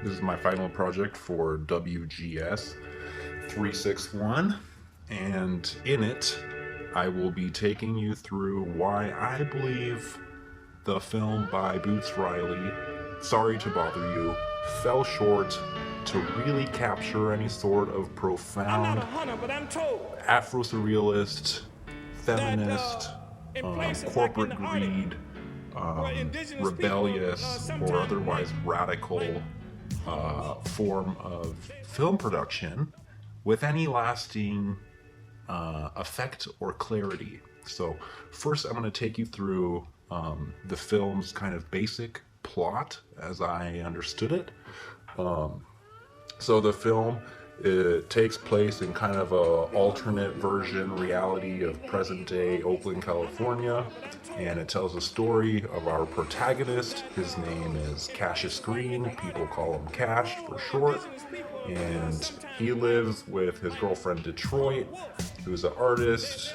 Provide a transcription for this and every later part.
This is my final project for WGS 361, and in it, I will be taking you through why I believe the film by Boots Riley, Sorry to Bother You, fell short to really capture any sort of profound Afro-surrealist, feminist, corporate greed, rebellious, or otherwise radical form of film production with any lasting effect or clarity. So, first, I'm going to take you through the film's kind of basic plot as I understood it. So the film, it takes place in kind of a alternate version reality of present day Oakland, California, and it tells the story of our protagonist. His name is Cassius Green. People call him Cash for short. And he lives with his girlfriend Detroit, who's an artist,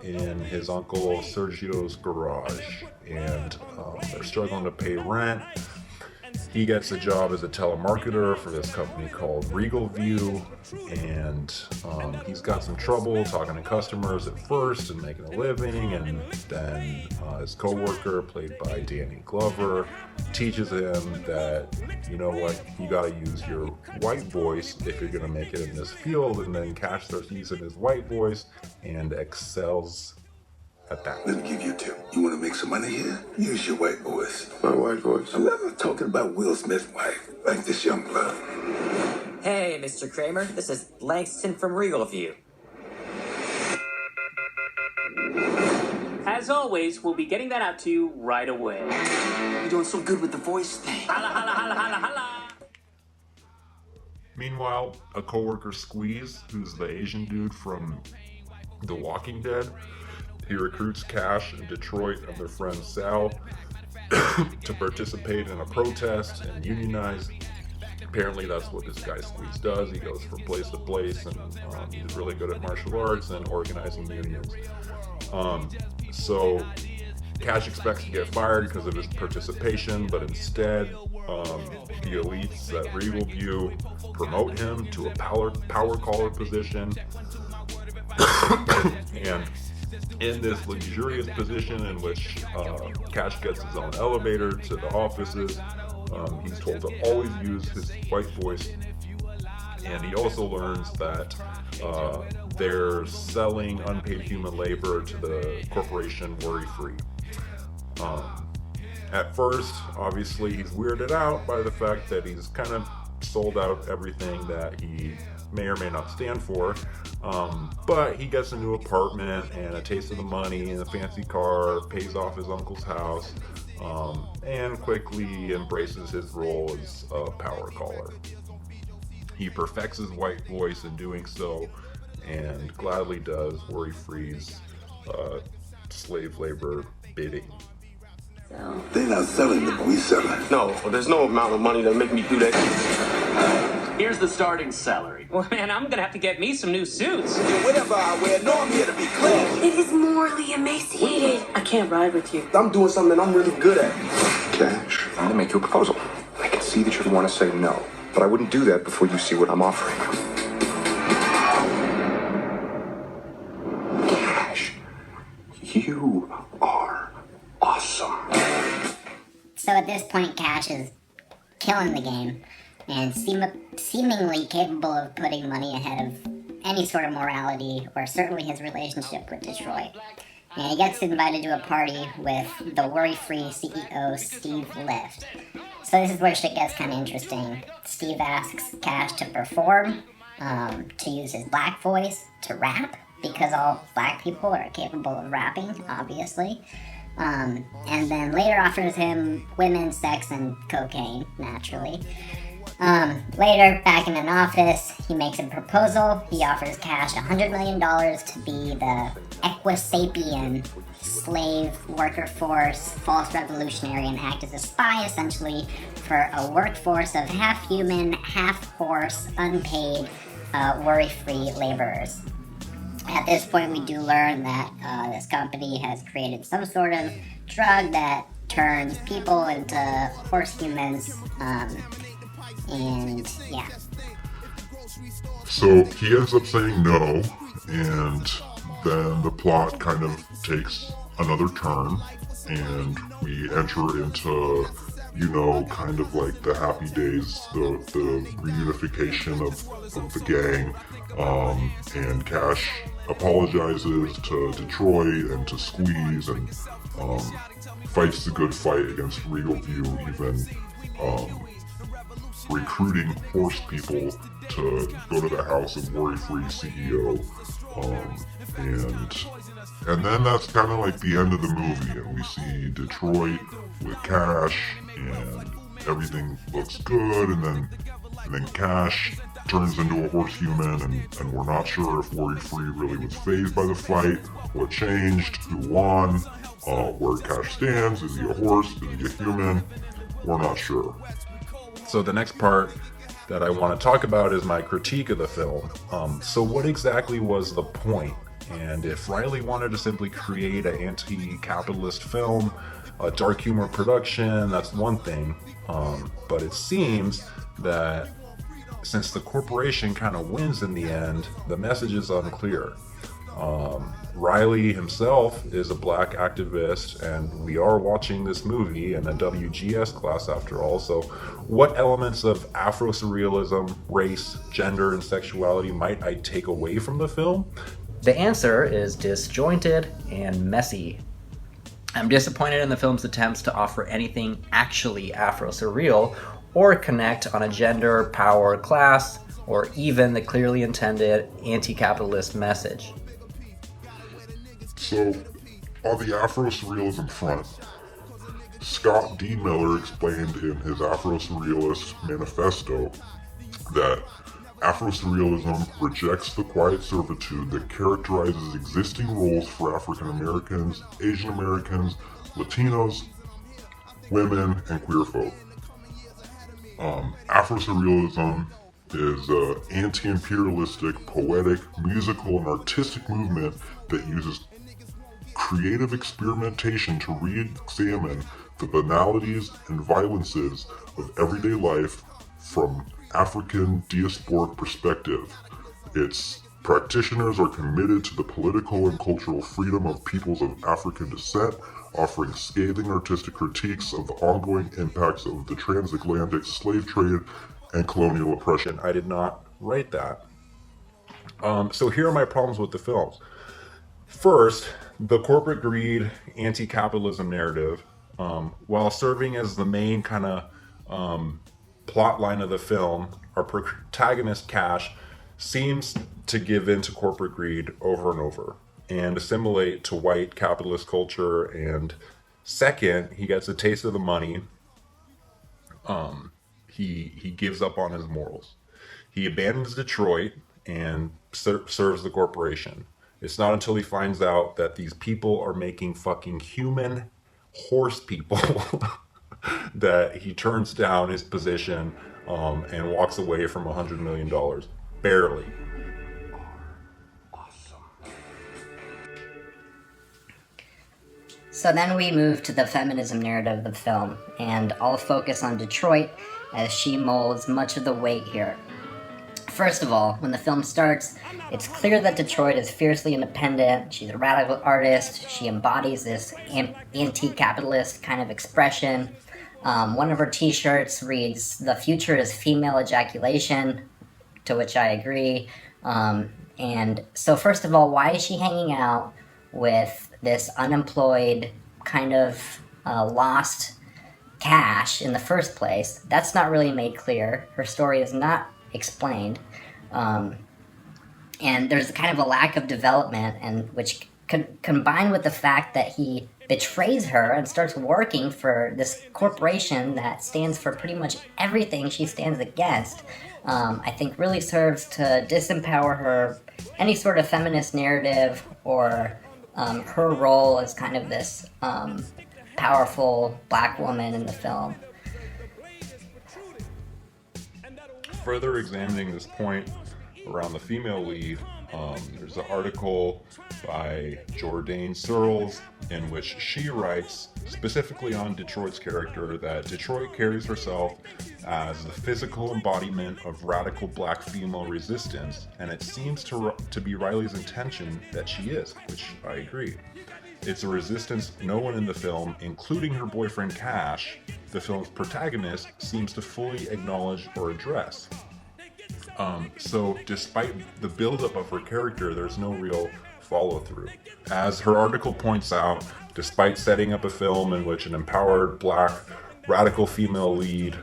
in his uncle Sergio's garage. And they're struggling to pay rent. He gets a job as a telemarketer for this company called Regal View, and he's got some trouble talking to customers at first and making a living, and then his coworker, played by Danny Glover, teaches him that, you know what, you gotta use your white voice if you're gonna make it in this field, and then Cash starts using his white voice and excels at that. Let me give you a tip. You want to make some money here? Use your white voice. My white voice. I'm not talking about Will Smith's wife, like this young blood. Hey, Mr. Kramer, this is Langston from Regal View. As always, we'll be getting that out to you right away. You're doing so good with the voice thing. Holla, holla, holla, holla, holla. Meanwhile, a coworker, Squeeze, who's the Asian dude from The Walking Dead, he recruits Cash and Detroit and their friend Sal to participate in a protest and unionize. Apparently that's what this guy Squeeze does. He goes from place to place, and he's really good at martial arts and organizing unions. So Cash expects to get fired because of his participation, but instead the elites at Regal View promote him to a power caller position. And in this luxurious position in which Cash gets his own elevator to the offices, he's told to always use his white voice, and he also learns that they're selling unpaid human labor to the corporation Worry Free. At first, obviously, he's weirded out by the fact that he's kind of sold out everything that he may or may not stand for, but he gets a new apartment and a taste of the money and a fancy car, pays off his uncle's house, and quickly embraces his role as a power caller. He perfects his white voice in doing so, and gladly does Worry Free's slave labor bidding. They're not selling them, we selling. No, there's no amount of money that make me do that. Here's the starting salary. Well, man, I'm gonna have to get me some new suits. Whatever I wear, no, I'm here to be clear. It is morally emaciated. I can't ride with you. I'm doing something I'm really good at. Cash, I'm gonna make you a proposal. I can see that you want to say no, but I wouldn't do that before you see what I'm offering you. Cash, you are awesome. So at this point, Cash is killing the game and seemingly capable of putting money ahead of any sort of morality, or certainly his relationship with Detroit. And he gets invited to a party with the worry-free CEO, Steve Lift. So this is where shit gets kind of interesting. Steve asks Cash to perform, to use his black voice to rap, because all black people are capable of rapping, obviously. And then later offers him women, sex, and cocaine, naturally. Later, back in an office, he makes a proposal. He offers Cash $100 million to be the Equisapien slave worker force, false revolutionary, and act as a spy, essentially, for a workforce of half human, half horse, unpaid, worry-free laborers. At this point, we do learn that this company has created some sort of drug that turns people into horse humans, And yeah. So he ends up saying no, and then the plot kind of takes another turn, and we enter into, kind of like the happy days, the reunification of the gang, and Cash apologizes to Detroit and to Squeeze, and fights the good fight against Regal View, even recruiting horse people to go to the house of worry-free CEO, and then that's kind of like the end of the movie, and we see Detroit with Cash, and everything looks good, and then Cash turns into a horse human, and we're not sure if Worry-Free really was fazed by the fight, what changed, who won, where Cash stands, is he a horse, is he a human, we're not sure. So the next part that I want to talk about is my critique of the film. So what exactly was the point? And if Riley wanted to simply create an anti-capitalist film, a dark humor production, that's one thing. But it seems that since the corporation kind of wins in the end, the message is unclear. Riley himself is a black activist, and we are watching this movie in a WGS class after all, so what elements of Afro-surrealism, race, gender, and sexuality might I take away from the film? The answer is disjointed and messy. I'm disappointed in the film's attempts to offer anything actually Afro-surreal or connect on a gender, power, class, or even the clearly intended anti-capitalist message. So, on the Afro-surrealism front, Scott D. Miller explained in his Afro-surrealist manifesto that Afro-surrealism rejects the quiet servitude that characterizes existing roles for African Americans, Asian Americans, Latinos, women, and queer folk. Afro-surrealism is an anti-imperialistic, poetic, musical, and artistic movement that uses creative experimentation to re-examine the banalities and violences of everyday life from African diasporic perspective. Its practitioners are committed to the political and cultural freedom of peoples of African descent, offering scathing artistic critiques of the ongoing impacts of the transatlantic slave trade and colonial oppression. I did not write that. So here are my problems with the films. First, the corporate greed, anti-capitalism narrative, while serving as the main kind of plot line of the film, our protagonist Cash seems to give in to corporate greed over and over and assimilate to white capitalist culture. And second, he gets a taste of the money. He gives up on his morals. He abandons Detroit and serves the corporation. It's not until he finds out that these people are making fucking human horse people that he turns down his position and walks away from $100 million. Barely. So then we move to the feminism narrative of the film, and I'll focus on Detroit as she molds much of the weight here. First of all, when the film starts, it's clear that Detroit is fiercely independent. She's a radical artist. She embodies this anti-capitalist kind of expression. One of her t-shirts reads, "The future is female ejaculation," to which I agree. And so first of all, why is she hanging out with this unemployed, kind of lost Cash in the first place? That's not really made clear. Her story is not explained. And there's kind of a lack of development, and which combined with the fact that he betrays her and starts working for this corporation that stands for pretty much everything she stands against, I think really serves to disempower her, any sort of feminist narrative, or her role as kind of this powerful black woman in the film. Further examining this point around the female lead, there's an article by Jordan Searles in which she writes specifically on Detroit's character that Detroit carries herself as the physical embodiment of radical black female resistance, and it seems to be Riley's intention that she is, which I agree. It's a resistance no one in the film, including her boyfriend Cash, the film's protagonist, seems to fully acknowledge or address. So despite the buildup of her character, there's no real follow-through. As her article points out, despite setting up a film in which an empowered black radical female lead,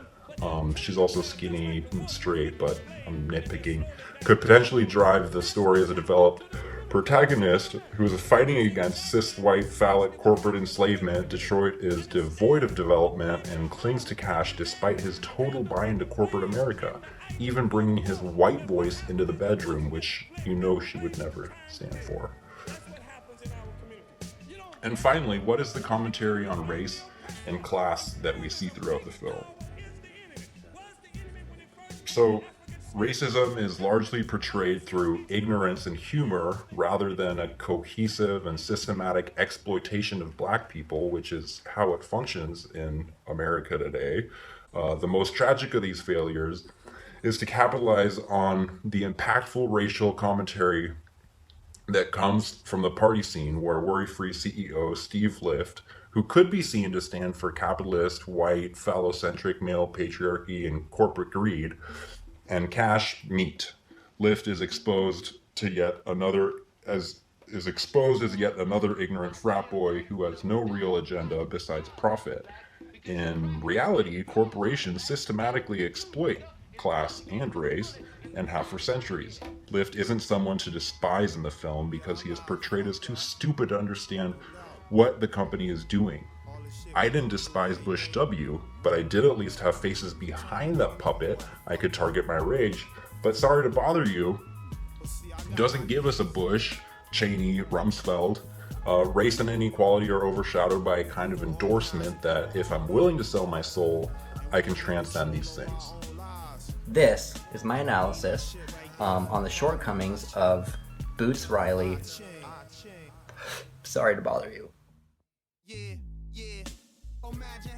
she's also skinny and straight, but I'm nitpicking, could potentially drive the story as a developed protagonist who is fighting against cis white phallic corporate enslavement. Detroit is devoid of development and clings to Cash despite his total buy into corporate America, even bringing his white voice into the bedroom, which you know she would never stand for. And finally, what is the commentary on race and class that we see throughout the film? So, racism is largely portrayed through ignorance and humor rather than a cohesive and systematic exploitation of black people, which is how it functions in America today. The most tragic of these failures is to capitalize on the impactful racial commentary that comes from the party scene where worry-free CEO Steve Lift, who could be seen to stand for capitalist, white, phallocentric male patriarchy and corporate greed, and Cash meet. Lift is exposed as yet another ignorant frat boy who has no real agenda besides profit. In reality, corporations systematically exploit class and race and have for centuries. Lift isn't someone to despise in the film because he is portrayed as too stupid to understand what the company is doing. I didn't despise Bush W, but I did at least have faces behind that puppet I could target my rage. But sorry to bother you, doesn't give us a Bush, Cheney, Rumsfeld. Race and inequality are overshadowed by a kind of endorsement that if I'm willing to sell my soul, I can transcend these things. This is my analysis on the shortcomings of Boots Riley. Sorry to bother you. Yeah. Imagine